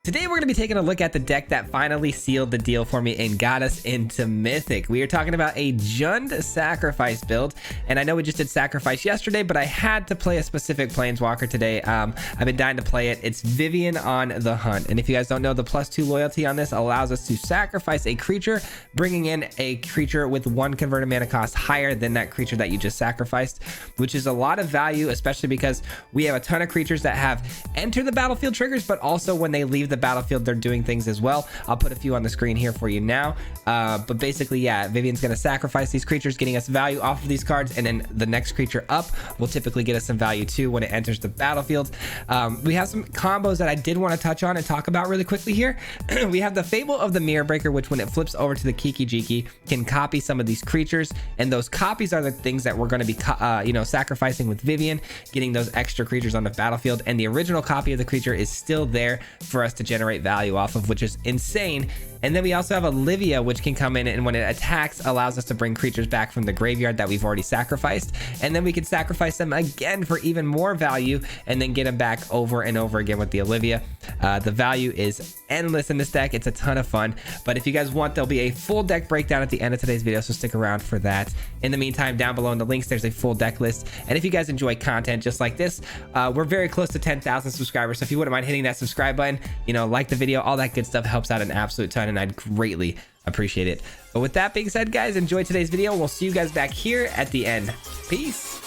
Today we're going to be taking a look at the deck that finally sealed the deal for me and got us into Mythic. We are talking about a JUND sacrifice build, and I know we just did sacrifice yesterday, but I had to play a specific planeswalker today. I've been dying to play it. It's Vivien on the Hunt, and if you guys don't know, the +2 loyalty on this allows us to sacrifice a creature, bringing in a creature with 1 converted mana cost higher than that creature that you just sacrificed, which is a lot of value, especially because we have a ton of creatures that have enter the battlefield triggers, but also when they leave the battlefield they're doing things as well. I'll put a few on the screen here for you now, but basically, yeah, Vivien's gonna sacrifice these creatures, getting us value off of these cards, and then the next creature up will typically get us some value too when it enters the battlefield. We have some combos that I did want to touch on and talk about really quickly here. We have the Fable of the Mirror Breaker, which when it flips over to the Kiki Jiki can copy some of these creatures, and those copies are the things that we're going to be sacrificing with Vivien, getting those extra creatures on the battlefield, and the original copy of the creature is still there for us to generate value off of, which is insane. And then we also have Olivia, which can come in and when it attacks allows us to bring creatures back from the graveyard that we've already sacrificed, and then we can sacrifice them again for even more value and then get them back over and over again with the Olivia. The value is endless in this deck. It's a ton of fun, but if you guys want, there'll be a full deck breakdown at the end of today's video, so stick around for that. In the meantime, down below in the links there's a full deck list, and if you guys enjoy content just like this, we're very close to 10,000 subscribers, so if you wouldn't mind hitting that subscribe button, like the video, all that good stuff helps out an absolute ton, and I'd greatly appreciate it. But with that being said, guys, enjoy today's video. We'll see you guys back here at the end. Peace.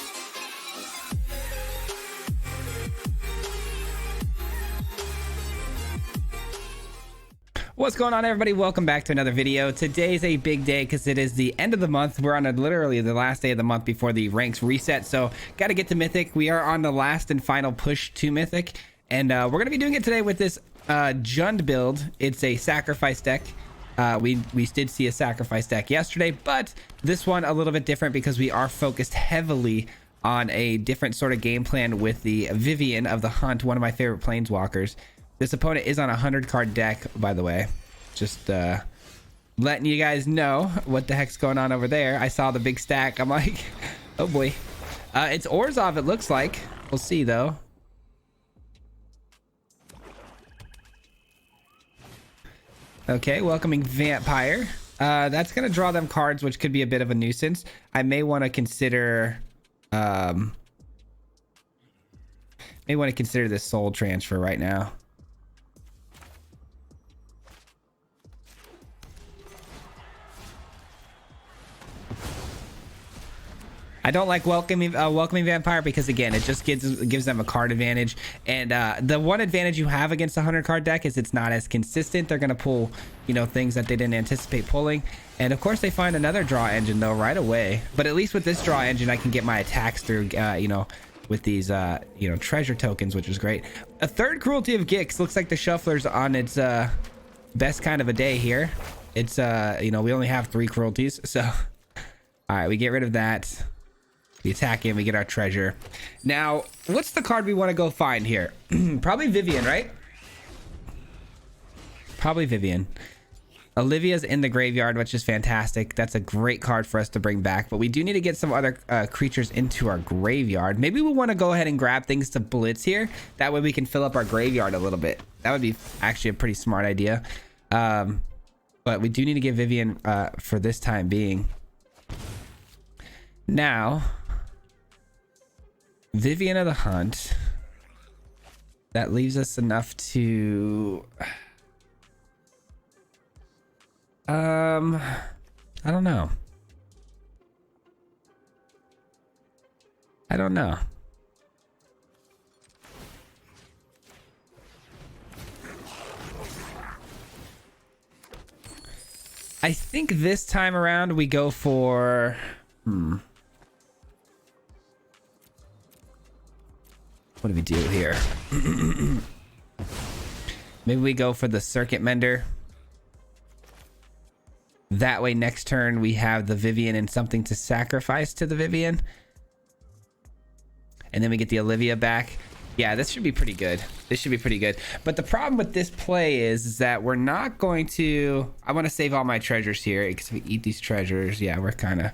What's going on, everybody? Welcome back to another video. Today's a big day because it is the end of the month. We're on literally the last day of the month before the ranks reset, so got to get to Mythic. We are on the last and final push to Mythic, and we're going to be doing it today with this JUND build. It's a sacrifice deck. We did see a sacrifice deck yesterday, but this one a little bit different because we are focused heavily on a different sort of game plan with the Vivien of the Hunt, one of my favorite planeswalkers. This opponent is on a 100-card deck, by the way. Just letting you guys know what the heck's going on over there. I saw the big stack. I'm like, oh boy. It's Orzhov, it looks like. We'll see, though. Okay, welcoming Vampire. That's going to draw them cards, which could be a bit of a nuisance. I may want to consider... this soul transfer right now. I don't like welcoming Vampire because, again, it just gives them a card advantage, and the one advantage you have against a 100-card deck is it's not as consistent. They're going to pull things that they didn't anticipate pulling, and of course they find another draw engine though right away. But at least with this draw engine I can get my attacks through with these treasure tokens, which is great. A third Cruelty of Gix. Looks like the Shuffler's on its best kind of a day here. It's we only have 3 cruelties, so all right, we get rid of that. We attack in, we get our treasure. Now, what's the card we want to go find here? Probably Vivien, right? Probably Vivien. Olivia's in the graveyard, which is fantastic. That's a great card for us to bring back, but we do need to get some other creatures into our graveyard. Maybe we want to go ahead and grab things to blitz here. That way we can fill up our graveyard a little bit. That would be actually a pretty smart idea. But we do need to get Vivien for this time being. Now... Vivien of the Hunt. That leaves us enough to... I don't know. I think this time around we go for... What do we do here? Maybe we go for the Circuit Mender. That way next turn we have the Vivien and something to sacrifice to the Vivien. And then we get the Olivia back. Yeah, this should be pretty good. But the problem with this play is that we're not going to... I want to save all my treasures here because if we eat these treasures, yeah, we're kind of...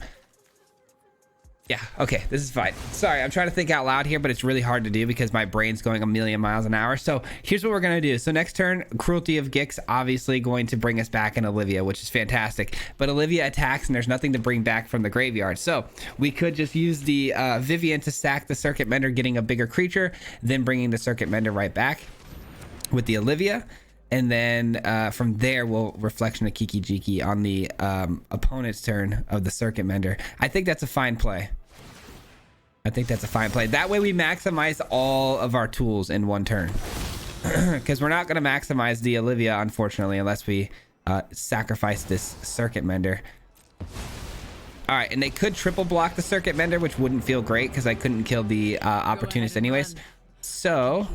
Yeah, okay, this is fine. Sorry, I'm trying to think out loud here, but it's really hard to do because my brain's going a million miles an hour. So here's what we're going to do. So next turn, Cruelty of Gix, obviously going to bring us back in Olivia, which is fantastic. But Olivia attacks and there's nothing to bring back from the graveyard. So we could just use the Vivian to sack the Circuit Mender, getting a bigger creature, then bringing the Circuit Mender right back with the Olivia. And then from there, we'll Reflection of Kiki Jiki on the opponent's turn of the Circuit Mender. I think that's a fine play. That way we maximize all of our tools in one turn. Because we're not going to maximize the Olivia, unfortunately, unless we sacrifice this Circuit Mender. All right, and they could triple block the Circuit Mender, which wouldn't feel great because I couldn't kill the Opportunist anyways. So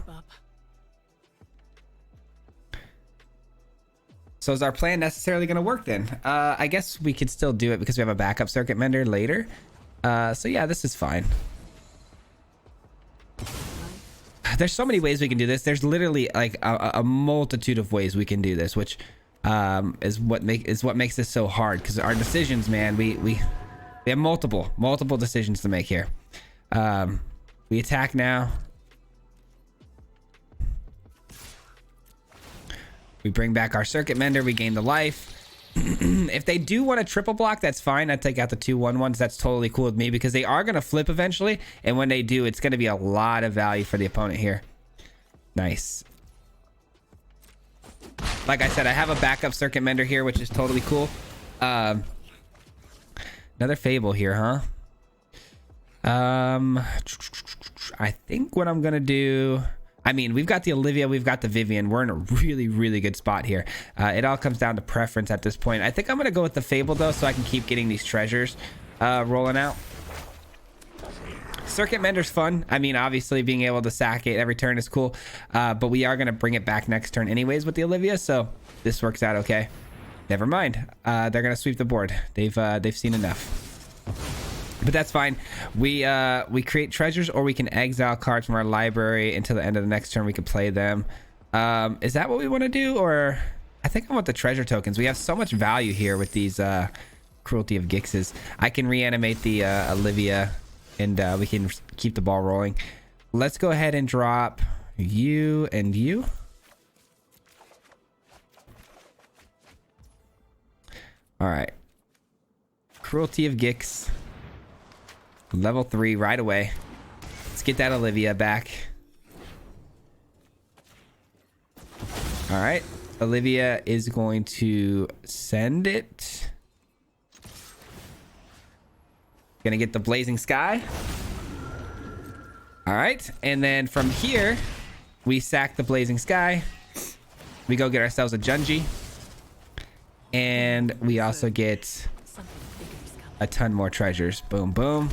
is our plan necessarily going to work then? I guess we could still do it because we have a backup Circuit Mender later. So yeah, this is fine. There's so many ways we can do this. There's literally like a multitude of ways we can do this, which is what makes this so hard, because our decisions, man, we have multiple decisions to make here. We attack now. We bring back our Circuit Mender. We gain the life. If they do want to triple block, that's fine. I take out the 2/1/1s. That's totally cool with me because they are going to flip eventually. And when they do, it's going to be a lot of value for the opponent here. Nice. Like I said, I have a backup Circuit Mender here, which is totally cool. Another Fable here, huh? I think what I'm going to do... I mean, we've got the Olivia, we've got the Vivian. We're in a really, really good spot here. It all comes down to preference at this point. I think I'm going to go with the Fable, though, so I can keep getting these treasures rolling out. Circuit Mender's fun. I mean, obviously, being able to sack it every turn is cool. But we are going to bring it back next turn anyways with the Olivia, so this works out okay. Never mind. They're going to sweep the board. They've seen enough. But that's fine. We create treasures, or we can exile cards from our library until the end of the next turn. We can play them. Is that what we want to do? Or I think I want the treasure tokens. We have so much value here with these Cruelty of Gixes. I can reanimate the Olivia, and we can keep the ball rolling. Let's go ahead and drop you and you. All right. Cruelty of Gix. Level 3 right away. Let's get that Olivia back. All right. Olivia is going to send it. Gonna get the Blazing Sky. All right. And then from here, we sack the Blazing Sky. We go get ourselves a Junji. And we also get a ton more treasures. Boom, boom.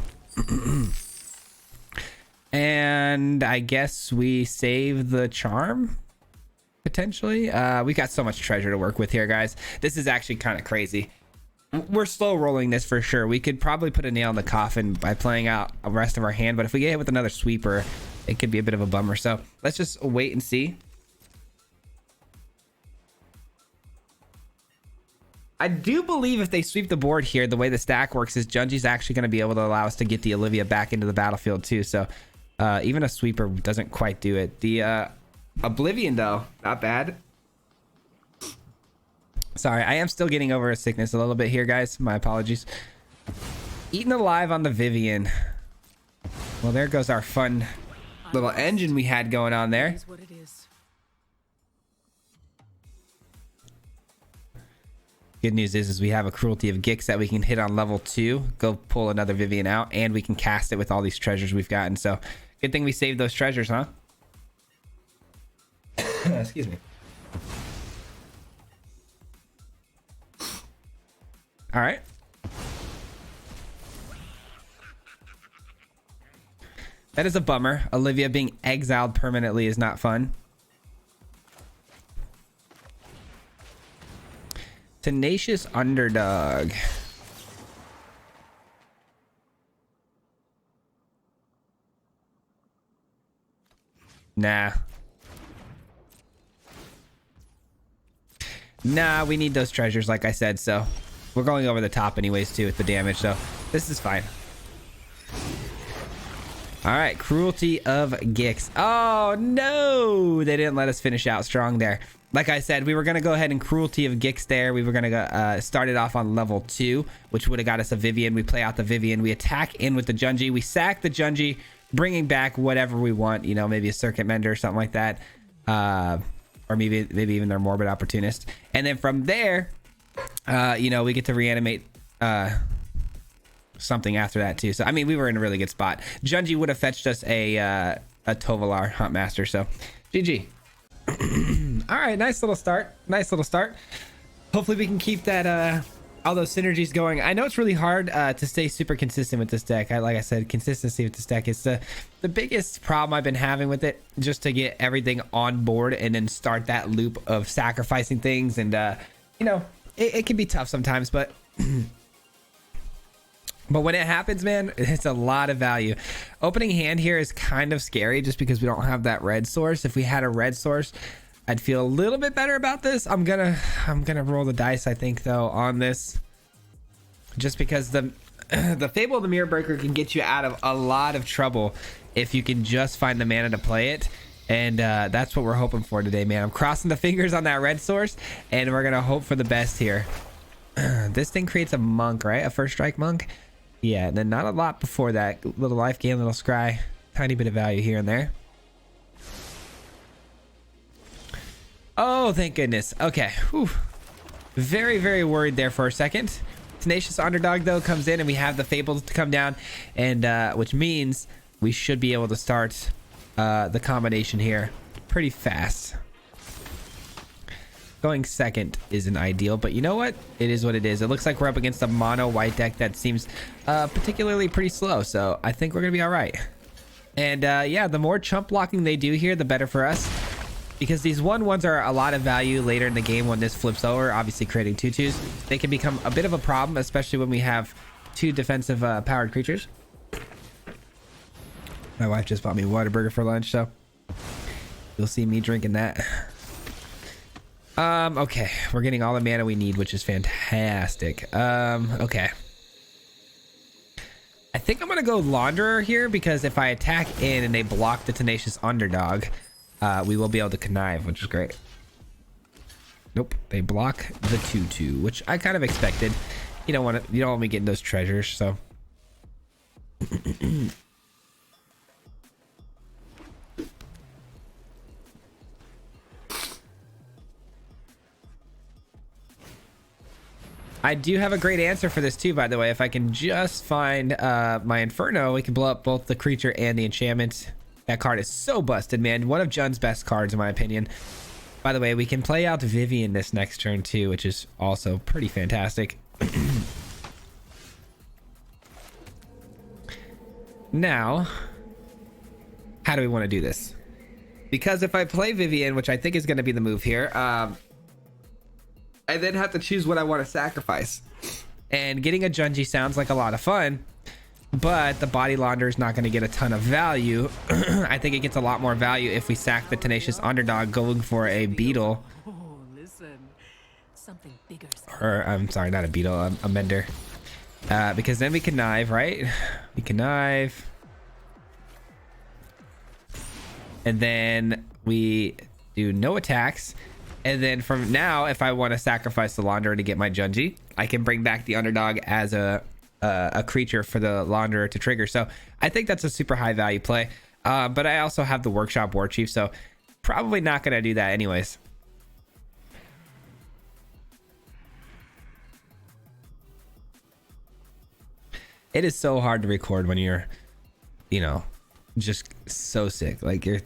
And I guess we save the charm potentially. We got so much treasure to work with here, guys. This is actually kind of crazy. We're slow rolling this for sure. We could probably put a nail in the coffin by playing out the rest of our hand, but if we get hit with another sweeper, it could be a bit of a bummer. So let's just wait and see. I do believe if they sweep the board here, the way the stack works is Junji's actually going to be able to allow us to get the Olivia back into the battlefield too. So even a sweeper doesn't quite do it. The Oblivion, though, not bad. Sorry, I am still getting over a sickness a little bit here, guys. My apologies. Eaten alive on the Vivian. Well, there goes our fun little engine we had going on there. Good news is we have a Cruelty of Gix that we can hit on level 2, go pull another Vivian out, and we can cast it with all these treasures we've gotten. So good thing we saved those treasures, huh? Excuse me. All right. That is a bummer. Olivia being exiled permanently is not fun. Tenacious Underdog. Nah. Nah, we need those treasures, like I said, so we're going over the top anyways, too, with the damage, so this is fine. All right, Cruelty of Gix. Oh no, they didn't let us finish out strong there. Like I said, we were gonna go ahead and Cruelty of Gix there. We were gonna go, start it off on level 2, which would have got us a Vivian. We play out the Vivian. We attack in with the Junji. We sack the Junji, bringing back whatever we want. You know, maybe a Circuit Mender or something like that, or maybe even their Morbid Opportunist. And then from there, you know, we get to reanimate something after that too. So I mean, we were in a really good spot. Junji would have fetched us a Tovalar Huntmaster. So GG. All right, nice little start. Hopefully we can keep that all those synergies going. I know it's really hard to stay super consistent with this deck. Like I said, consistency with this deck is the biggest problem I've been having with it, just to get everything on board and then start that loop of sacrificing things. And you know, it can be tough sometimes, but but when it happens, man, it's a lot of value. Opening hand here is kind of scary just because we don't have that red source. If we had a red source, I'd feel a little bit better about this. I'm gonna roll the dice, I think, though, on this, just because the Fable of the Mirror Breaker can get you out of a lot of trouble if you can just find the mana to play it. And that's what we're hoping for today, man. I'm crossing the fingers on that red source, and we're gonna hope for the best here. This thing creates a monk, right? A first strike monk. Yeah, and then not a lot before that. Little life gain, little scry, tiny bit of value here and there. Oh, thank goodness. Okay. Whew. Very, very worried there for a second. Tenacious Underdog, though, comes in, and we have the Fables to come down, and which means we should be able to start the combination here pretty fast. Going second isn't ideal, but you know what? It is what it is. It looks like we're up against a mono white deck that seems particularly pretty slow, so I think we're gonna be all right. And yeah, the more chump blocking they do here, the better for us, because these 1/1s are a lot of value later in the game when this flips over. Obviously, creating 2/2s, they can become a bit of a problem, especially when we have 2 defensive powered creatures. My wife just bought me Whataburger for lunch, so you'll see me drinking that. Okay, we're getting all the mana we need, which is fantastic. Okay, I think I'm gonna go Launderer here, because if I attack in and they block the Tenacious Underdog, we will be able to connive, which is great. Nope, they block the 2/2, which I kind of expected. You don't want me getting those treasures, so I do have a great answer for this too, by the way. If I can just find my Inferno, we can blow up both the creature and the enchantment. That card is so busted, man. One of Jund's best cards, in my opinion. By the way, we can play out Vivian this next turn too, which is also pretty fantastic. Now, how do we want to do this? Because if I play Vivian, which I think is going to be the move here, I then have to choose what I want to sacrifice. And getting a Junji sounds like a lot of fun, but the Body Launderer is not going to get a ton of value. I think it gets a lot more value if we sack the Tenacious Underdog going for a Beetle. Oh, listen. Something bigger. Or, I'm sorry, not a Beetle, a Mender. Because then we connive, right? We connive. And then we do no attacks. And then from now, if I want to sacrifice the Launderer to get my Junji, I can bring back the Underdog as a creature for the Launderer to trigger. So I think that's a super high value play. But I also have the Workshop War Chief, so probably not going to do that anyways. It is so hard to record when you're, you know, just so sick. Like your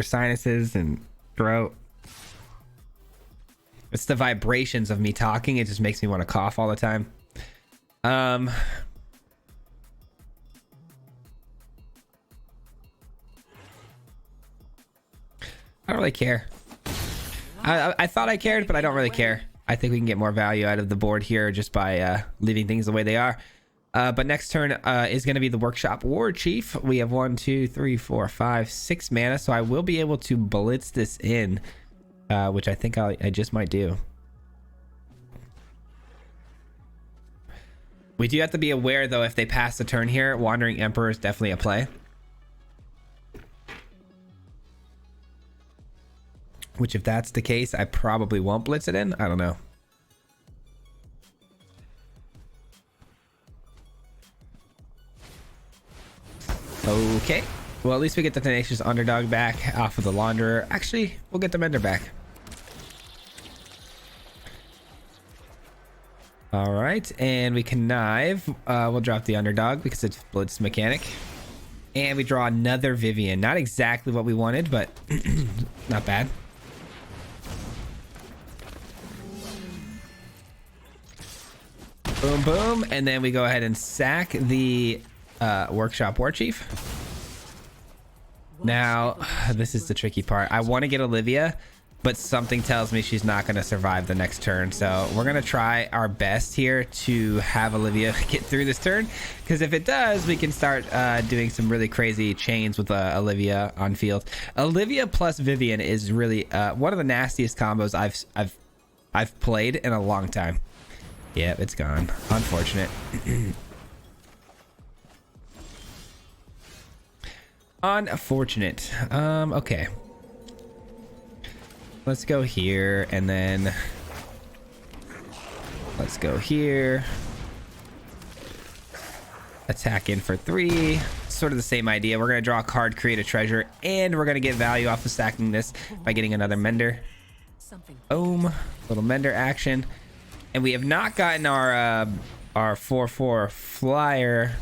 sinuses and throat. It's the vibrations of me talking. It just makes me want to cough all the time. I don't really care. I thought I cared, but I don't really care. I think we can get more value out of the board here just by leaving things the way they are. But next turn is going to be the Workshop War Chief. We have 1, 2, 3, 4, 5, 6 mana, so I will be able to blitz this in. Which I think I just might do. We do have to be aware, though, if they pass the turn here, Wandering Emperor is definitely a play. Which, if that's the case, I probably won't blitz it in. I don't know. Okay. Well, at least we get the Tenacious Underdog back off of the Launderer. Actually, we'll get the Mender back. All right, and we connive. We'll drop the Underdog because it's Blitz mechanic. And we draw another Vivian. Not exactly what we wanted, but not bad. Boom, boom. And then we go ahead and sack the Workshop Warchief. Now, this is the tricky part. I want to get Olivia, but something tells me she's not going to survive the next turn. So we're going to try our best here to have Olivia get through this turn. Because if it does, we can start doing some really crazy chains with Olivia on field. Olivia plus Vivian is really one of the nastiest combos I've played in a long time. Yep, it's gone. Unfortunate. Unfortunate. Okay. Let's go here, and then let's go here. Attack in for 3. Sort of the same idea. We're going to draw a card, create a treasure, and we're going to get value off of stacking this by getting another Mender. Boom. Little Mender action. And we have not gotten our 4/4 flyer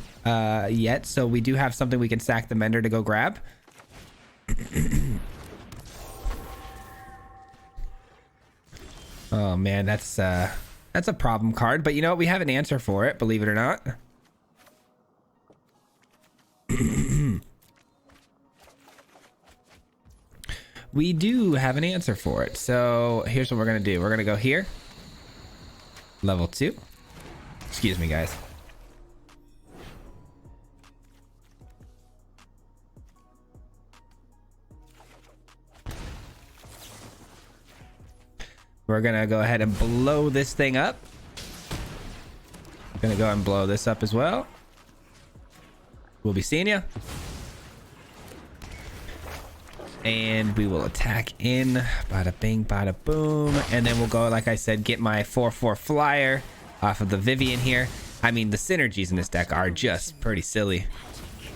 yet, so we do have something we can stack the Mender to go grab. Oh man, that's a problem card, but you know what? We have an answer for it, believe it or not. We do have an answer for it. So here's what we're gonna do. We're gonna go here. Level 2. Excuse me, guys. We're gonna go ahead and blow this thing up. Gonna go and blow this up as well. We'll be seeing ya. And we will attack in. Bada bing, bada boom. And then we'll go, like I said, get my 4/4 flyer off of the Vivian here. I mean, the synergies in this deck are just pretty silly.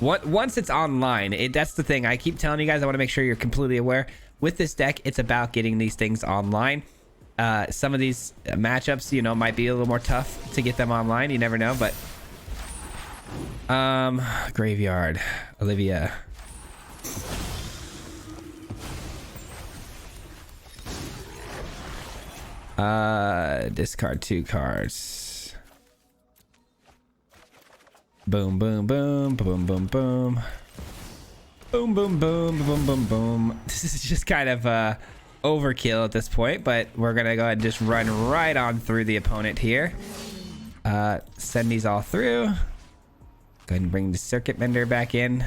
Once it's online, that's the thing. I keep telling you guys, I want to make sure you're completely aware. With this deck, it's about getting these things online. Some of these matchups, you know, might be a little more tough to get them online. You never know, but... Graveyard. Olivia. Discard 2 cards. Boom, boom, boom, boom, boom, boom. Boom, boom, boom, boom, boom, boom. This is just kind of overkill at this point, but we're gonna go ahead and just run right on through the opponent here. Send these all through. Go ahead and bring the Circuit Mender back in.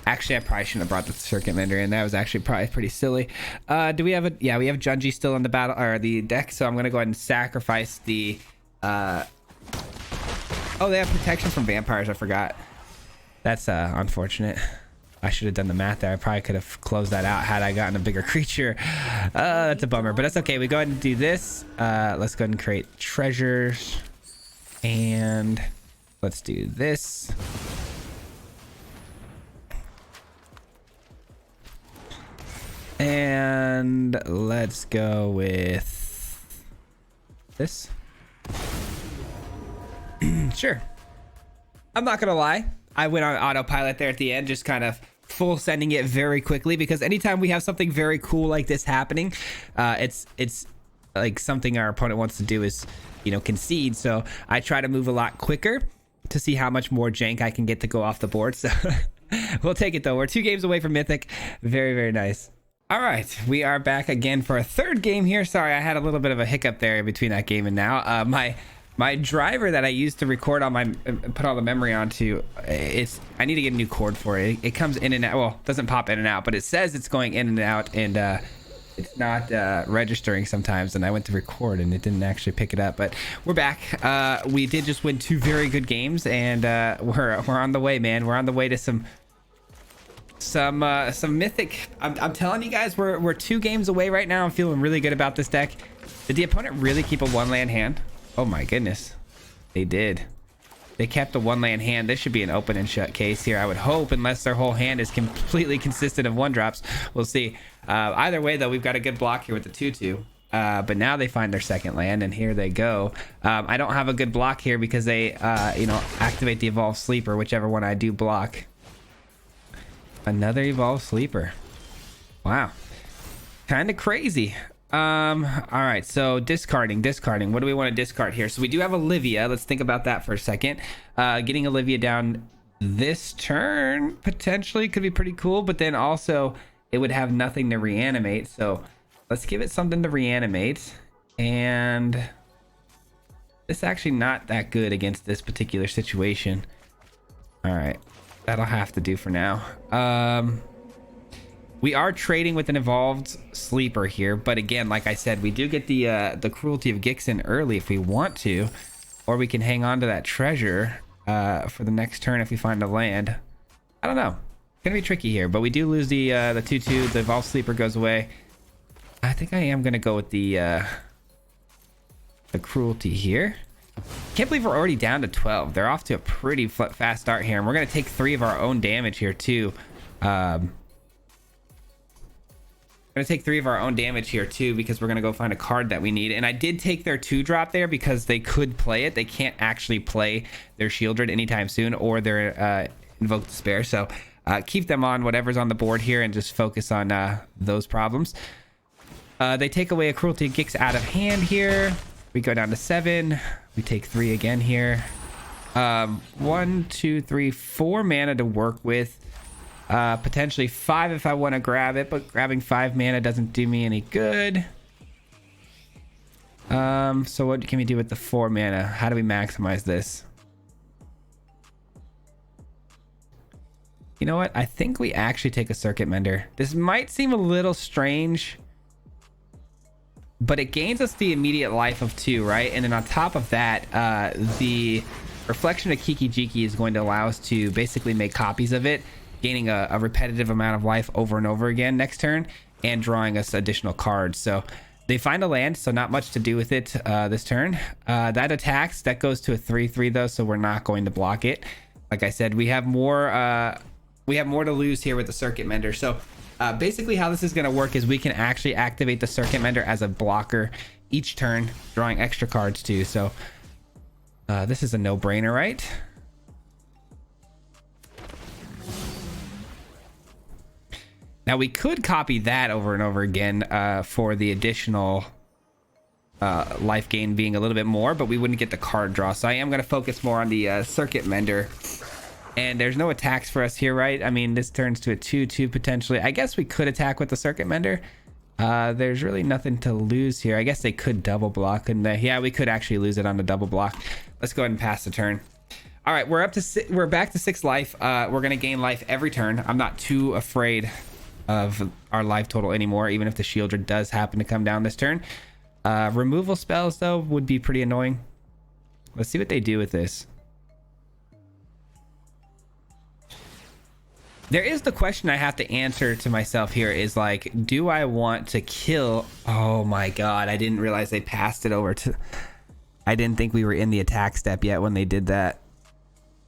Actually, I probably shouldn't have brought the Circuit Mender in. That was actually probably pretty silly. Do we have a... Yeah, we have JUND still in the battle, or the deck, so I'm going to go ahead and sacrifice the... Oh, they have protection from vampires. I forgot. That's unfortunate. I should have done the math there. I probably could have closed that out had I gotten a bigger creature. That's a bummer, but that's okay. We go ahead and do this. Let's go ahead and create treasures. And let's do this. And let's go with this. Sure. I'm not gonna lie. I went on autopilot there at the end, just kind of full sending it very quickly, because anytime we have something very cool like this happening, it's like something our opponent wants to do is, you know, concede. So I try to move a lot quicker to see how much more jank I can get to go off the board. So we'll take it though. We're 2 games away from Mythic. Very, very nice. All right, we are back again for a 3rd game here. Sorry, I had a little bit of a hiccup there between that game and now. My driver that I used to record on my put all the memory onto, I need to get a new cord for it. It comes in and out. Well, it doesn't pop in and out, but it says it's going in and out, and It's not registering sometimes, and I went to record and it didn't actually pick it up. But we're back. We did just win 2 very good games, and we're on the way, man. We're on the way to some mythic. I'm telling you guys, we're 2 games away right now. I'm feeling really good about this deck. Did the opponent really keep a 1-land hand? Oh my goodness, they did. They kept a 1-land hand. This should be an open and shut case here, I would hope, unless their whole hand is completely consistent of 1-drops. We'll see. Either way, though, we've got a good block here with the 2/2. But now they find their 2nd land, and here they go. I don't have a good block here because they, activate the Evolved Sleeper, whichever one I do block. Another Evolved Sleeper. Wow. Kind of crazy. All right, so discarding. What do we want to discard here? So we do have Olivia. Let's think about that for a second. Getting Olivia down this turn potentially could be pretty cool, but then also it would have nothing to reanimate. So let's give it something to reanimate. And it's actually not that good against this particular situation. All right, that'll have to do for now. We are trading with an Evolved Sleeper here, but again, like I said, we do get the Cruelty of Gixin early if we want to, or we can hang on to that treasure for the next turn if we find a land. I don't know. It's gonna be tricky here, but we do lose the 2/2. The Evolved Sleeper goes away. I think I am gonna go with the Cruelty here. Can't believe we're already down to 12. They're off to a pretty fast start here, and we're gonna take 3 of our own damage here too. We're gonna take 3 of our own damage here too, because we're gonna go find a card that we need. And I did take their 2-drop there because they could play it. They can't actually play their Shieldred anytime soon, or their Invoke Despair. So keep them on whatever's on the board here and just focus on those problems. They take away a Cruelty Gix out of hand here. We go down to 7. We take 3 again here. 1, 2, 3, 4 mana to work with. Potentially 5 if I want to grab it, but grabbing 5 mana doesn't do me any good. So what can we do with the 4 mana? How do we maximize this? You know what? I think we actually take a Circuit Mender. This might seem a little strange, but it gains us the immediate life of 2, right? And then on top of that, the Reflection of Kiki Jiki is going to allow us to basically make copies of it, gaining a repetitive amount of life over and over again next turn, and drawing us additional cards. So they find a land, so not much to do with it this turn. That attacks. That goes to a 3/3 though, so we're not going to block it. Like I said, we have more to lose here with the Circuit Mender. So basically how this is going to work is we can actually activate the Circuit Mender as a blocker each turn, drawing extra cards too. So this is a no-brainer, right? Now we could copy that over and over again for the additional life gain being a little bit more, but we wouldn't get the card draw. So I am going to focus more on the Circuit Mender. And there's no attacks for us here, right? I mean, this turns to a 2/2 potentially. I guess we could attack with the Circuit Mender. There's really nothing to lose here. I guess they could double block, and yeah, we could actually lose it on the double block. Let's go ahead and pass the turn. All right, we're back to 6 life. We're gonna gain life every turn. I'm not too afraid of our life total anymore, even if the Shieldred does happen to come down this turn. Removal spells though would be pretty annoying. Let's see what they do with this. There is the question I have to answer to myself here is like, do I want to kill? Oh my god, I didn't realize they passed it over to... I didn't think we were in the attack step yet when they did that.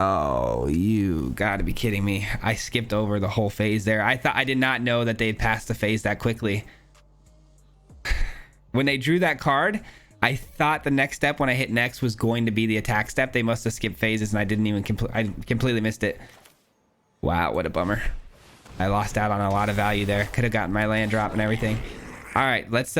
Oh, you gotta be kidding me. I skipped over the whole phase there. I did not know that they'd passed the phase that quickly. When they drew that card, I thought the next step when I hit next was going to be the attack step. They must have skipped phases and I didn't even I completely missed it. Wow, what a bummer. I lost out on a lot of value there. Could have gotten my land drop and everything. All right, let's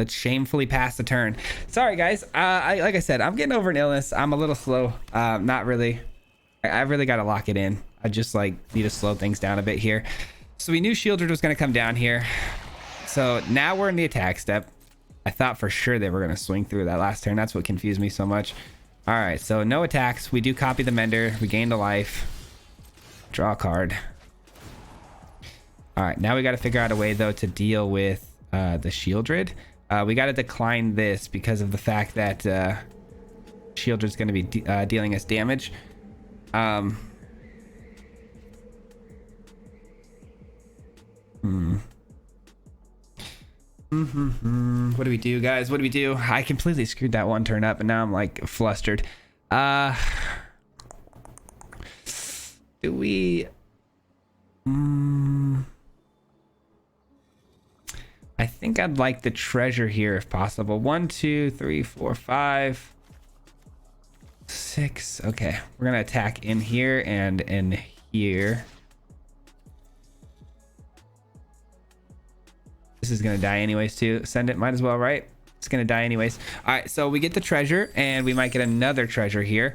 shamefully pass the turn. Sorry guys, like I said, I'm getting over an illness. I'm a little slow. Not really. I really got to lock it in. I just like need to slow things down a bit here. So we knew Shieldred was going to come down here. So now we're in the attack step. I thought for sure they were going to swing through that last turn. That's what confused me so much. All right, so no attacks. We do copy the Mender. We gained a life. Draw a card. All right, now we got to figure out a way though to deal with the Shieldred. We got to decline this because of the fact that Shieldred's going to be dealing us damage. What do we do, guys? What do we do? I completely screwed that one turn up and now I'm like flustered. Do we I think I'd like the treasure here if possible. 1 2 3 4 5 6. Okay, we're gonna attack in here and in here. This is gonna die anyways too. Send it, might as well, right? It's gonna die anyways. All right, so we get the treasure and we might get another treasure here.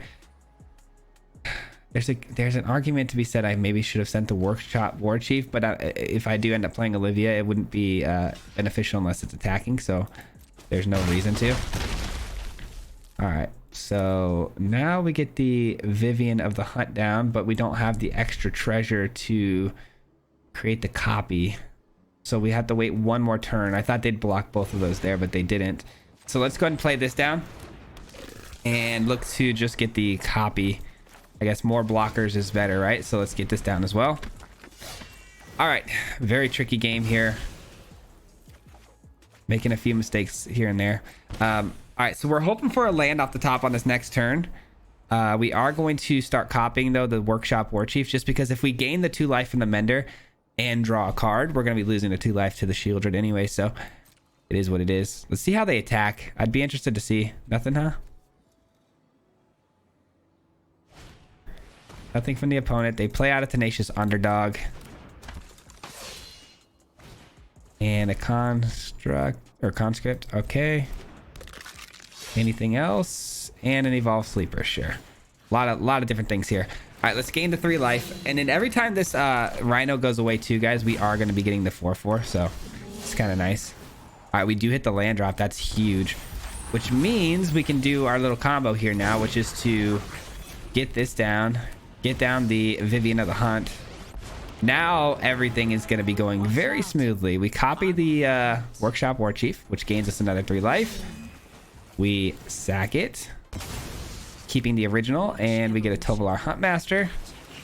There's an argument to be said. I maybe should have sent the workshop war chief, but if I do end up playing Olivia, it wouldn't be beneficial unless it's attacking, so there's no reason to. All right, so now we get the Vivian of the Hunt down, but we don't have the extra treasure to create the copy, so we have to wait one more turn. I thought they'd block both of those there, but they didn't. So let's go ahead and play this down and look to just get the copy. I guess more blockers is better, right? So let's get this down as well. All right, very tricky game here. Making a few mistakes here and there. All right, so we're hoping for a land off the top on this next turn. We are going to start copying though the workshop war chief, just because if we gain the 2 life from the mender and draw a card, we're going to be losing the 2 life to the Shieldred anyway. So it is what it is. Let's see how they attack. I'd be interested to see. Nothing, huh? Nothing from the opponent. They play out a Tenacious Underdog. And a Construct or Conscript. Okay. Anything else? And an Evolved Sleeper. Sure. A lot of different things here. All right, let's gain the 3 life. And then every time this Rhino goes away too, guys, we are going to be getting the 4/4. So it's kind of nice. All right, we do hit the land drop. That's huge. Which means we can do our little combo here now, which is to get this down. Get down the Vivian of the Hunt. Now everything is going to be going very smoothly. We copy the Workshop War Chief, which gains us another 3 life. We sack it, keeping the original, and we get a Tovolar Huntmaster.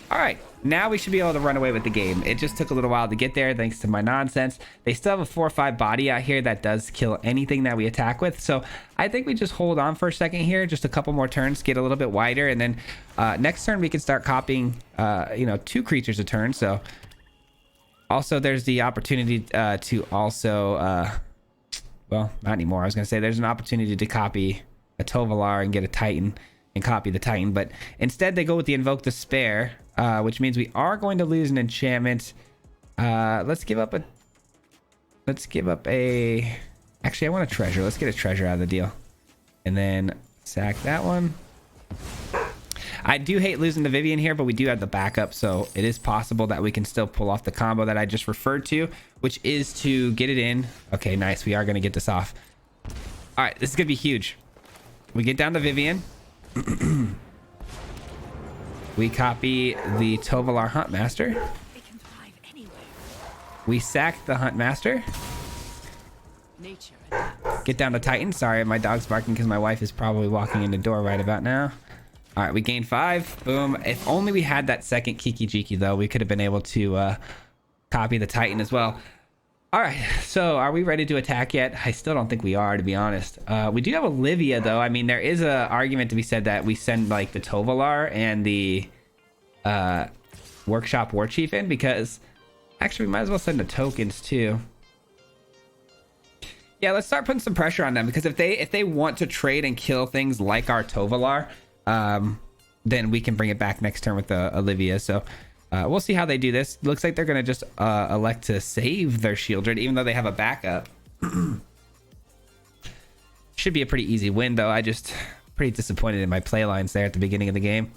All right, now we should be able to run away with the game. It just took a little while to get there thanks to my nonsense. They still have a 4/5 body out here that does kill anything that we attack with. So I think we just hold on for a second here, just a couple more turns, get a little bit wider, and then next turn we can start copying, 2 creatures a turn. So also there's the opportunity to also, well, not anymore. I was going to say there's an opportunity to copy a Tovolar and get a Titan and copy the Titan, but instead they go with the Invoke Despair, which means we are going to lose an enchantment. Let's give up a actually I want a treasure. Let's get a treasure out of the deal and then sack that one. I do hate losing the Vivian here, but we do have the backup, so it is possible that we can still pull off the combo that I just referred to, which is to get it in. Okay, nice. We are going to get this off. All right, this is gonna be huge. We get down to Vivian. We copy the Tovolar Huntmaster. It can thrive anywhere. We sack the Huntmaster. Nature adapts. Get down to Titan. Sorry, my dog's barking because my wife is probably walking in the door right about now. All right, we gain 5. Boom. If only we had that second Kiki Jiki, though, we could have been able to copy the Titan as well. All right, so are we ready to attack yet? I still don't think we are, to be honest. We do have Olivia, though. I mean, there is a argument to be said that we send like the Tovolar and the Workshop War Chief in, because actually we might as well send the tokens too. Yeah, let's start putting some pressure on them, because if they want to trade and kill things like our Tovolar, then we can bring it back next turn with the Olivia. So we'll see how they do this. Looks like they're going to just elect to save their Shieldred, even though they have a backup. Should be a pretty easy win, though. I just pretty disappointed in my play lines there at the beginning of the game.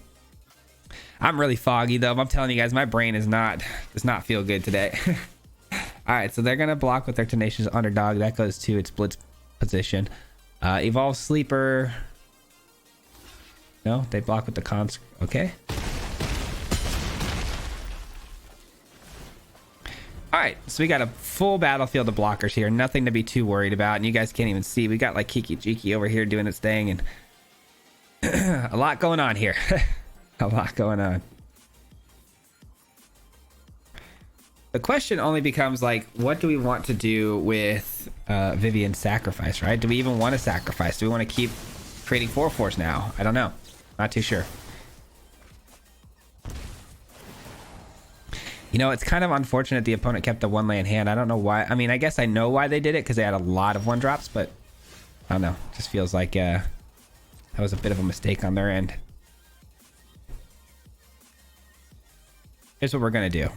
I'm really foggy, though. I'm telling you guys, my brain does not feel good today. All right, so they're going to block with their Tenacious Underdog. That goes to its blitz position. Evolve Sleeper. No, they block with the cons. Okay. All right, so we got a full battlefield of blockers here. Nothing to be too worried about. And you guys can't even see. We got like Kiki Jiki over here doing its thing. And a lot going on here. A lot going on. The question only becomes like, what do we want to do with Vivian's sacrifice, right? Do we even want to sacrifice? Do we want to keep creating 4/4s now? I don't know. Not too sure. You know, it's kind of unfortunate the opponent kept the 1-land hand. I don't know why. I mean, I guess I know why they did it because they had a lot of 1-drops, but I don't know. It just feels like that was a bit of a mistake on their end. Here's what we're going to do.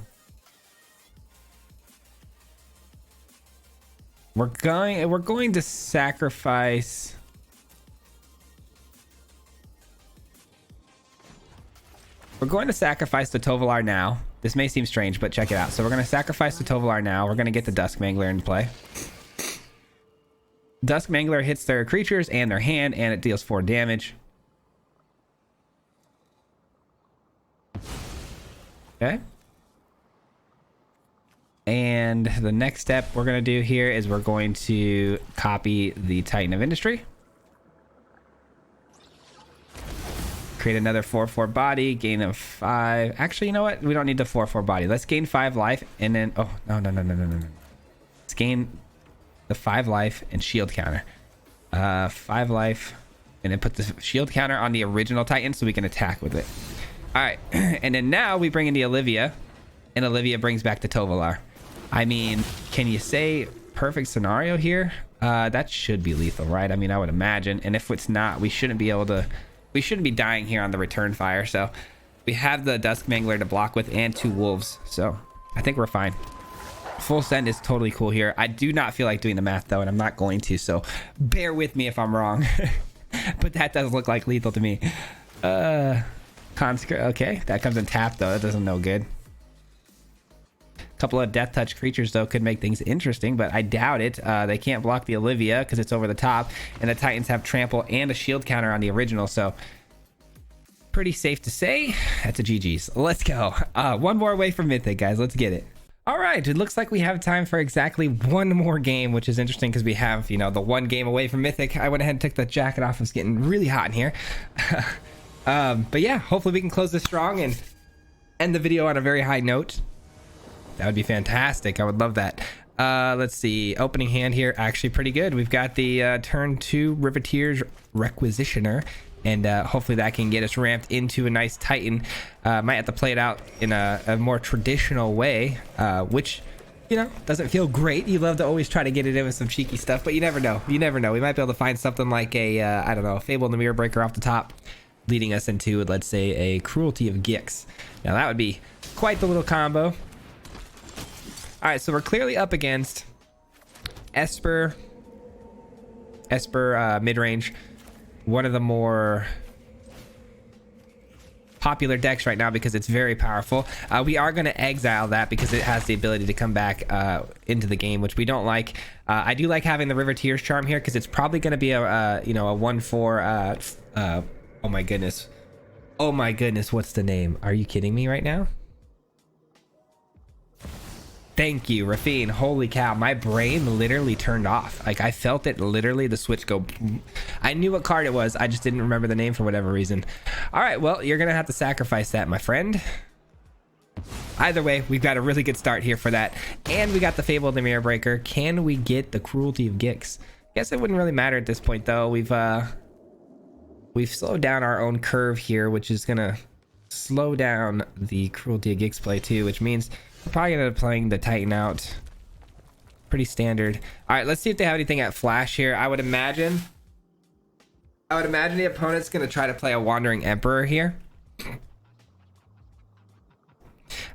We're going to sacrifice. We're going to sacrifice the Tovolar now. This may seem strange, but check it out. So we're going to sacrifice the Tovolar now. We're going to get the Dusk Mangler into play. Dusk Mangler hits their creatures and their hand, and it deals 4 damage. Okay. And the next step we're going to do here is we're going to copy the Titan of Industry. Create another 4/4 body, gain of 5. Actually, you know what? We don't need the 4/4 body. Let's gain 5 life and then... Oh, no. Let's gain the 5 life and shield counter. 5 life and then put the shield counter on the original Titan so we can attack with it. All right. And then now we bring in the Olivia and Olivia brings back the Tovolar. I mean, can you say perfect scenario here? That should be lethal, right? I mean, I would imagine. And if it's not, we shouldn't be able to... We shouldn't be dying here on the return fire. So we have the Dusk Mangler to block with and 2 wolves. So I think we're fine. Full send is totally cool here. I do not feel like doing the math though, and I'm not going to. So bear with me if I'm wrong. But that does look like lethal to me. Conscript. Okay, that comes in tap though. That doesn't know good. Couple of death touch creatures though could make things interesting, but I doubt it. They can't block the Olivia because it's over the top, and the Titans have trample and a shield counter on the original, so pretty safe to say that's a GG's. Let's go. One more away from Mythic, guys. Let's get it. All right, it looks like we have time for exactly one more game, which is interesting because we have, you know, the one game away from Mythic. I went ahead and took the jacket off. It's getting really hot in here. But yeah, hopefully we can close this strong and end the video on a very high note. That would be fantastic. I would love that. Let's see. Opening hand here, actually pretty good. We've got the turn 2 Riveteer's Requisitioner, and hopefully that can get us ramped into a nice Titan. Might have to play it out in a more traditional way, which, you know, doesn't feel great. You love to always try to get it in with some cheeky stuff, but you never know. You never know. We might be able to find something like a, I don't know, a Fable and the Mirror Breaker off the top, leading us into, let's say, a Cruelty of Gix. Now that would be quite the little combo. All right, so we're clearly up against Esper mid-range, one of the more popular decks right now because it's very powerful. We are going to exile that because it has the ability to come back into the game, which we don't like. I do like having the Riveteer's Charm here because it's probably going to be a you know, a 1/4. Oh my goodness, what's the name? Are you kidding me right now? Thank you, Rafine. Holy cow, my brain literally turned off. Like, I felt it literally, the switch go. I knew what card it was. I just didn't remember the name for whatever reason. All right, well, you're going to have to sacrifice that, my friend. Either way, we've got a really good start here for that. And we got the Fable of the Mirror Breaker. Can we get the Cruelty of Gix? Guess it wouldn't really matter at this point, though. We've slowed down our own curve here, which is going to slow down the Cruelty of Gix play, too, which means we're probably gonna end up playing the Titan out. Pretty standard. All right, let's see if they have anything at flash here. I would imagine the opponent's gonna try to play a Wandering Emperor here. I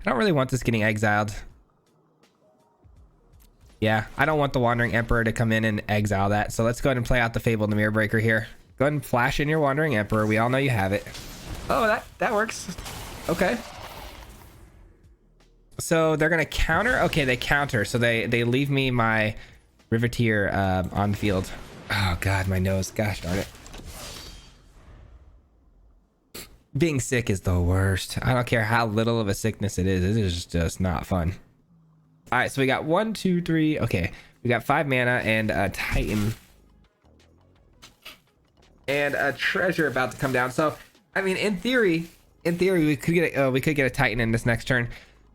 don't really want this getting exiled. Yeah, I don't want the Wandering Emperor to come in and exile that. So let's go ahead and play out the Fable and the Mirror Breaker here. Go ahead and flash in your Wandering Emperor. We all know you have it. Oh, that works. Okay. So they're gonna counter. Okay, they counter. So they leave me my Riveteer on field. Oh god, my nose. Gosh darn it. Being sick is the worst. I don't care how little of a sickness it is. It is just not fun. All right, so we got 1, 2, 3. Okay, we got 5 mana and a Titan and a treasure about to come down. So, I mean, in theory, we could get a Titan in this next turn.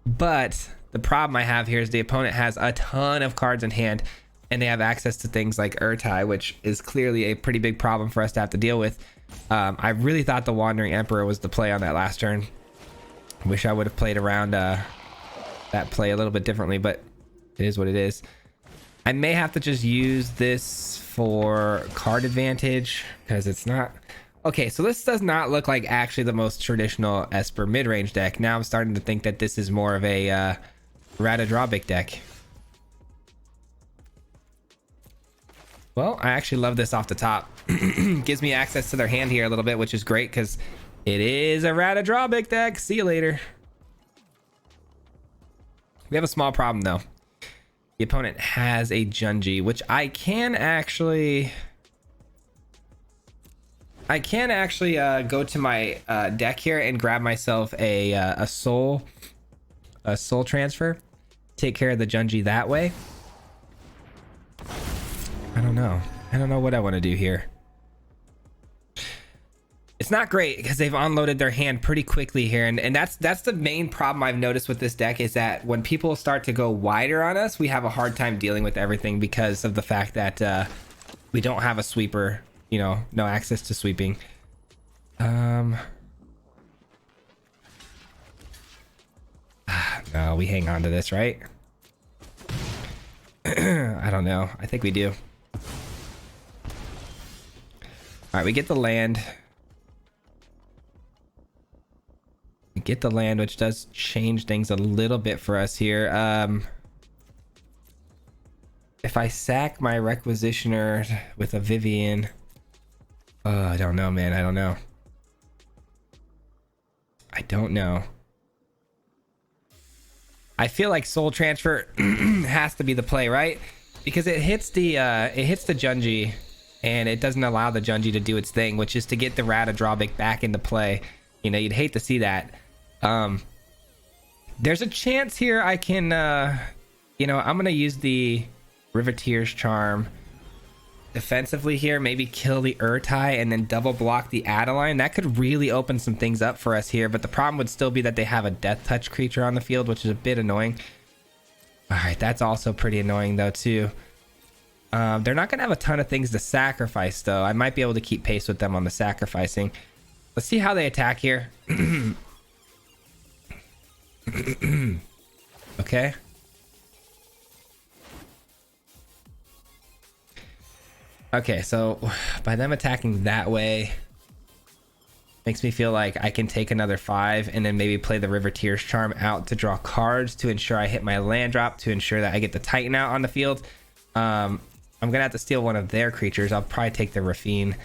But the problem I have here is the opponent has a ton of cards in hand, and they have access to things like Urtai, which is clearly a pretty big problem for us to have to deal with. I really thought the Wandering Emperor was the play on that last turn. Wish I would have played around that play a little bit differently, but it is what it is. I may have to just use this for card advantage because it's not okay. So this does not look like actually the most traditional Esper mid-range deck. Now I'm starting to think that this is more of a Radadrobic deck. Well, I actually love this off the top. Gives me access to their hand here a little bit, which is great because it is a Radadrobic deck. See you later. We have a small problem though. The opponent has a JUND, which I can actually go to my deck here and grab myself a soul transfer. Take care of the JUND that way. I don't know what I want to do here. It's not great because they've unloaded their hand pretty quickly here, and that's the main problem I've noticed with this deck is that when people start to go wider on us, we have a hard time dealing with everything because of the fact that we don't have a sweeper, you know, no access to sweeping. No, we hang on to this, right? I don't know. I think we do. All right, we get the land. We get the land, which does change things a little bit for us here. If I sack my Requisitioner with a Vivian, I don't know, man. I don't know. I feel like Soul Transfer has to be the play, right? Because it hits the JUND, and it doesn't allow the JUND to do its thing, which is to get the Radadrobic back into play. You know, you'd hate to see that. There's a chance here I can, you know, I'm gonna use the Riveteer's Charm defensively here, maybe kill the Urtai and then double block the Adeline. That could really open some things up for us here, but the problem would still be that they have a Death Touch creature on the field, which is a bit annoying. All right, that's also pretty annoying though too. They're not gonna have a ton of things to sacrifice though. I might be able to keep pace with them on the sacrificing. Let's see how they attack here. Okay. Okay, so by them attacking that way, makes me feel like I can take another 5 and then maybe play the Riveteer's Charm out to draw cards to ensure I hit my land drop, to ensure that I get the Titan out on the field. I'm gonna have to steal one of their creatures. I'll probably take the Rafine.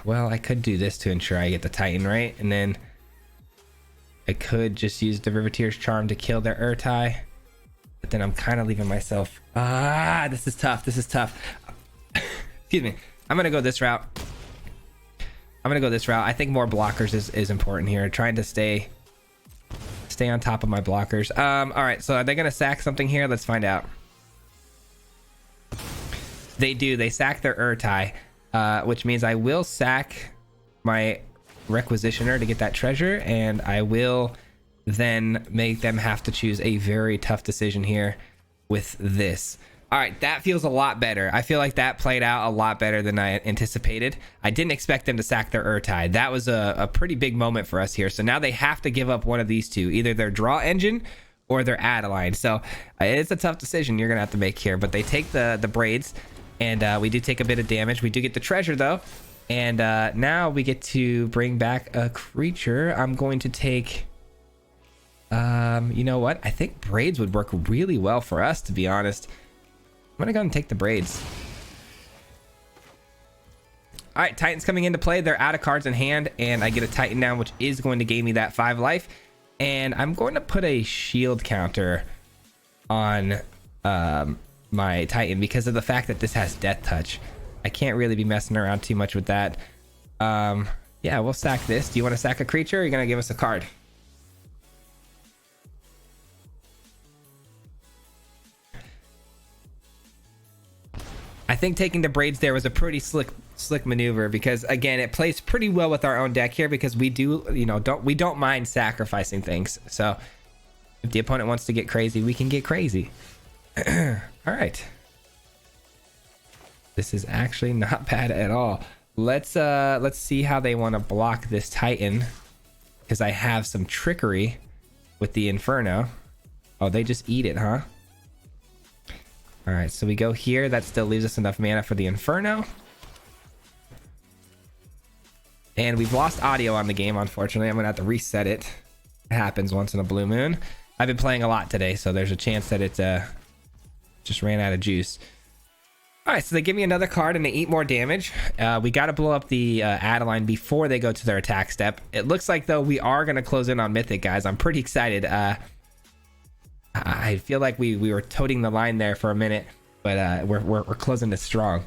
Well, I could do this to ensure I get the Titan, right? And then I could just use the Riveteer's Charm to kill their Urtai. But then I'm kind of leaving myself... this is tough. This is tough. Excuse me. I'm going to go this route. I think more blockers is important here. Trying to stay on top of my blockers. All right, so are they going to sack something here? Let's find out. They do. They sack their Urtai. Which means I will sack my Requisitioner to get that treasure, and I will then make them have to choose a very tough decision here with this. All right, that feels a lot better. I feel like that played out a lot better than I anticipated. I didn't expect them to sack their Urtai. That was a pretty big moment for us here. So now they have to give up one of these two, either their draw engine or their Adeline. So it's a tough decision you're gonna have to make here, but they take the braids. And we do take a bit of damage. We do get the treasure though. And now we get to bring back a creature. I'm going to take, you know what? I think braids would work really well for us, to be honest. I'm gonna go and take the braids. All right, Titan's coming into play. They're out of cards in hand, and I get a Titan down, which is going to gain me that 5 life. And I'm going to put a shield counter on my Titan because of the fact that this has Death Touch. I can't really be messing around too much with that. Yeah, Yeah, we'll sack this. Do you want to sack a creature, or are you gonna give us a card? I think taking the braids there was a pretty slick maneuver, because again, it plays pretty well with our own deck here, because we do, you know, don't mind sacrificing things. So if the opponent wants to get crazy, we can get crazy. All right. This is actually not bad at all. Let's see how they want to block this Titan, because I have some trickery with the Inferno. Oh, they just eat it, huh? All right, so we go here. That still leaves us enough mana for the Inferno. And we've lost audio on the game, unfortunately. I'm gonna have to reset it. It happens once in a blue moon. I've been playing a lot today, so there's a chance that it just ran out of juice. All right, so they give me another card and they eat more damage. We got to blow up the Adeline before they go to their attack step. It looks like, though, we are going to close in on Mythic, guys. I'm pretty excited. I feel like we were toting the line there for a minute, but we're closing it strong.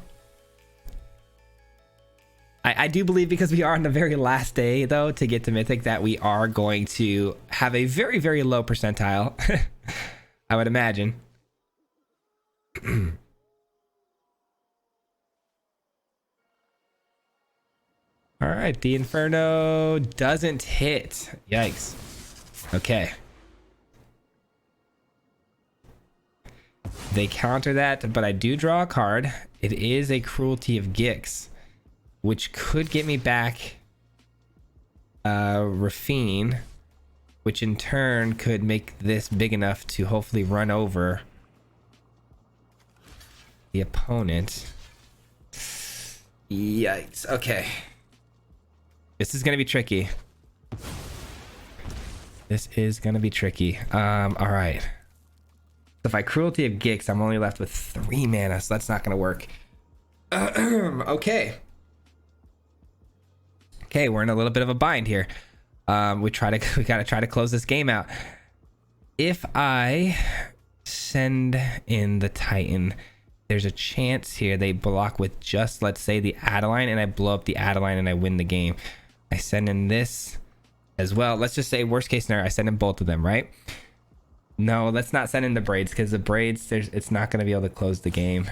I do believe, because we are on the very last day, though, to get to Mythic, that we are going to have a very, very low percentile. I would imagine. All right, the Inferno doesn't hit. Yikes. Okay. They counter that, but I do draw a card. It is a Cruelty of Gix, which could get me back Rafine, which in turn could make this big enough to hopefully run over the opponent. Yikes. Okay. This is going to be tricky. This is going to be tricky. All right. If I Cruelty of Gix, I'm only left with 3 mana, so that's not going to work. Okay. Okay, we're in a little bit of a bind here. We got to try to close this game out. If I send in the Titan, there's a chance here they block with just, let's say, the Adeline, and I blow up the Adeline and I win the game. I send in this as well. Let's just say, worst case scenario, I send in both of them, right? No, let's not send in the braids, because the braids, it's not going to be able to close the game.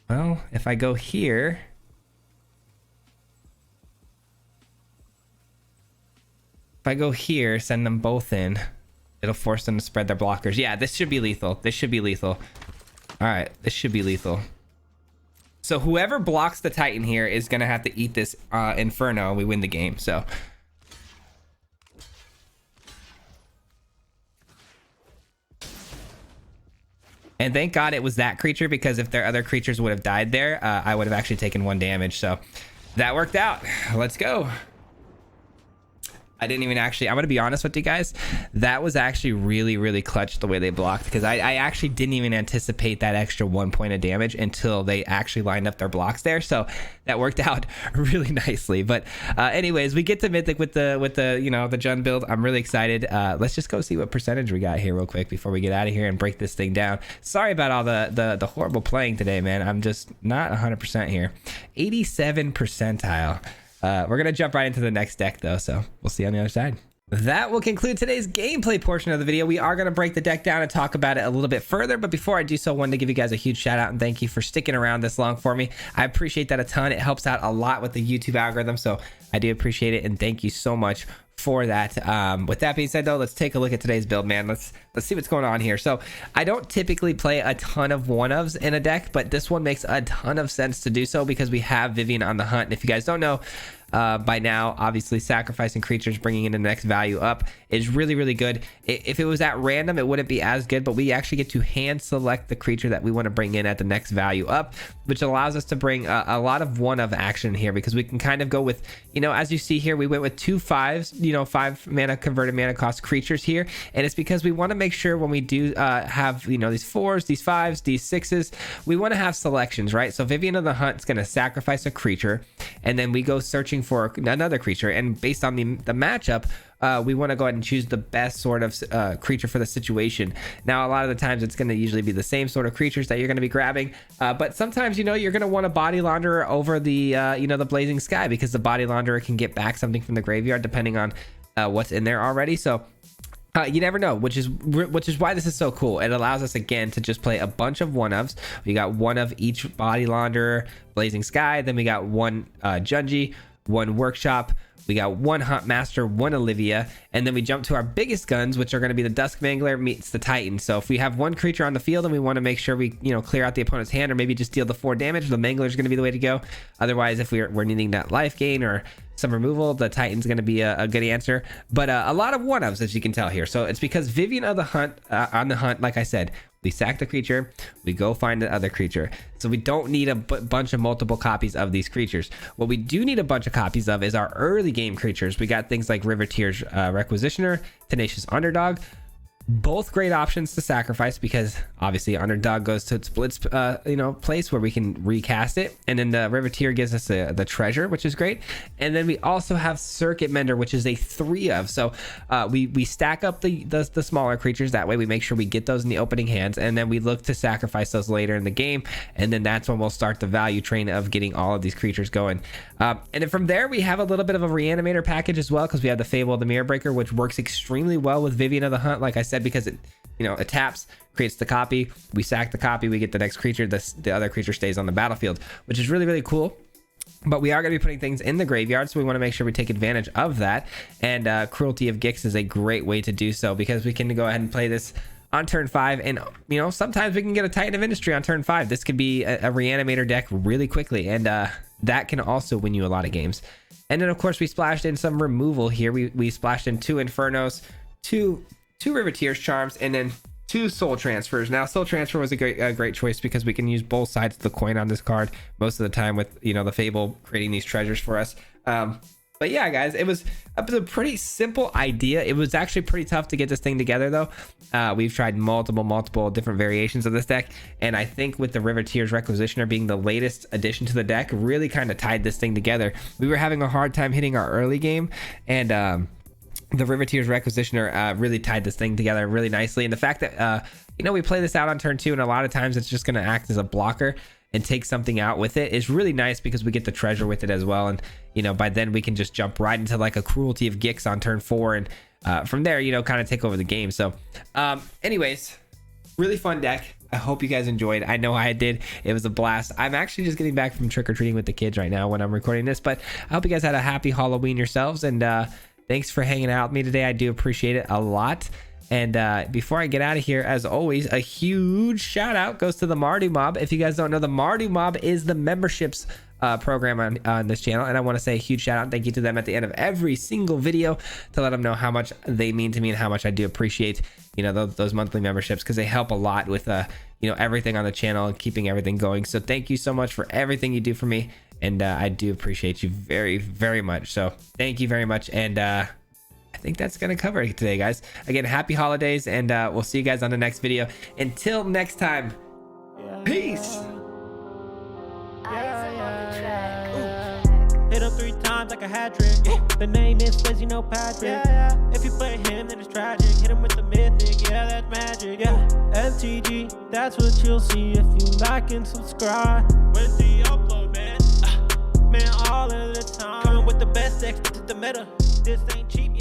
Well, if I go here, send them both in, it'll force them to spread their blockers. Yeah, this should be lethal. This should be lethal. All right, this should be lethal. So whoever blocks the Titan here is going to have to eat this Inferno, and we win the game. So and thank God it was that creature, because if their other creatures would have died there, I would have actually taken 1 damage. So that worked out. Let's go. I didn't even actually, I'm going to be honest with you guys, that was actually really, really clutch the way they blocked, because I actually didn't even anticipate that extra 1 point of damage until they actually lined up their blocks there. So that worked out really nicely. But anyways, we get to Mythic with the you know, the JUND build. I'm really excited. Let's just go see what percentage we got here real quick before we get out of here and break this thing down. Sorry about all the horrible playing today, man. I'm just not 100% here. 87 percentile. We're going to jump right into the next deck, though, so we'll see on the other side. That will conclude today's gameplay portion of the video. We are going to break the deck down and talk about it a little bit further, but before I do so, I wanted to give you guys a huge shout out and thank you for sticking around this long for me. I appreciate that a ton. It helps out a lot with the YouTube algorithm, so I do appreciate it, and thank you so much for that. With that being said, though, let's take a look at today's build, man. Let's see what's going on here. So I don't typically play a ton of one-ofs in a deck, but this one makes a ton of sense to do so because we have Vivian on the hunt. And if you guys don't know, by now, obviously sacrificing creatures, bringing in the next value up is really, really good. If it was at random, it wouldn't be as good, but we actually get to hand select the creature that we want to bring in at the next value up, which allows us to bring a lot of one-of action here, because we can kind of go with, you know, as you see here, we went with 2 5s, you know, 5 mana converted mana cost creatures here. And it's because we want to make sure when we do have, you know, these 4s, these 5s, these 6s, we want to have selections, right? So Vivian of the Hunt is going to sacrifice a creature, and then we go searching for another creature, and based on the matchup, we want to go ahead and choose the best sort of creature for the situation. Now, a lot of the times it's going to usually be the same sort of creatures that you're going to be grabbing, but sometimes, you know, you're going to want a Body Launderer over the you know, the Blazing Sky, because the Body Launderer can get back something from the graveyard depending on what's in there already. So you never know, which is why this is so cool. It allows us again to just play a bunch of one-ofs. We got one of each Body Launderer, Blazing Sky, then we got one Junji, one Workshop, we got one Hunt Master, one Olivia, and then we jump to our biggest guns, which are going to be the Dusk Mangler meets the Titan. So if we have one creature on the field and we want to make sure we, you know, clear out the opponent's hand, or maybe just deal the 4 damage, the Mangler is going to be the way to go. Otherwise, if we're needing that life gain or some removal, the Titan's going to be a good answer. But a lot of one-ofs, as you can tell here. So it's because Vivian of the Hunt, on the hunt, like I said, we sack the creature, we go find the other creature. So we don't need a bunch of multiple copies of these creatures. What we do need a bunch of copies of is our early game creatures. We got things like Riveteer's Requisitioner, Tenacious Underdog. Both great options to sacrifice, because obviously Underdog goes to its blitz you know, place where we can recast it, and then the Riveteer gives us the treasure, which is great. And then we also have Circuit Mender, which is a 3 of. So we stack up the smaller creatures, that way we make sure we get those in the opening hands, and then we look to sacrifice those later in the game, and then that's when we'll start the value train of getting all of these creatures going. And then from there we have a little bit of a Reanimator package as well, because we have the Fable of the Mirror Breaker, which works extremely well with Vivian of the Hunt, like I said, because it, you know, it taps, creates the copy, we sack the copy, we get the next creature, the other creature stays on the battlefield, which is really, really cool. But we are going to be putting things in the graveyard, so we want to make sure we take advantage of that. And Cruelty of Gix is a great way to do so, because we can go ahead and play this on turn 5, and you know, sometimes we can get a Titan of Industry on turn 5. This could be a Reanimator deck really quickly, and that can also win you a lot of games. And then of course we splashed in some removal here. We splashed in 2 Infernos, two Riveteer's Charms, and then 2 Soul Transfers. Now Soul Transfer was a great choice, because we can use both sides of the coin on this card most of the time, with, you know, the Fable creating these treasures for us. But yeah, guys, it was a pretty simple idea. It was actually pretty tough to get this thing together, though. We've tried multiple different variations of this deck, and I think with the Riveteer's Requisitioner being the latest addition to the deck, really kind of tied this thing together. We were having a hard time hitting our early game, and the Riveteer's Requisitioner really tied this thing together really nicely. And the fact that you know, we play this out on turn 2, and a lot of times it's just going to act as a blocker and take something out with it, is really nice, because we get the treasure with it as well. And you know, by then we can just jump right into like a Cruelty of Gix on turn 4, and from there, you know, kind of take over the game. So anyways, really fun deck. I hope you guys enjoyed. I know I did. It was a blast. I'm actually just getting back from trick-or-treating with the kids right now when I'm recording this, but I hope you guys had a happy Halloween yourselves, and thanks for hanging out with me today. I do appreciate it a lot. And before I get out of here, as always, a huge shout out goes to the Mardu Mob. If you guys don't know, the Mardu Mob is the memberships program on this channel, and I want to say a huge shout out and thank you to them at the end of every single video, to let them know how much they mean to me and how much I do appreciate, you know, those monthly memberships, because they help a lot with you know, everything on the channel and keeping everything going. So thank you so much for everything you do for me, and I do appreciate you very, very much. So thank you very much, and I think that's gonna cover it today, guys. Again, happy holidays, and we'll see you guys on the next video. Until next time, peace. Hit him 3 times like a hat trick. The name is Swayze, no Patrick. If you play him, then it's tragic. Hit him with the Mythic, yeah, that's magic. MTG, that's what you'll see if you like and subscribe. Where's the upload, man? Man, all of the time. Coming with the best decks, this is the meta. This ain't cheap.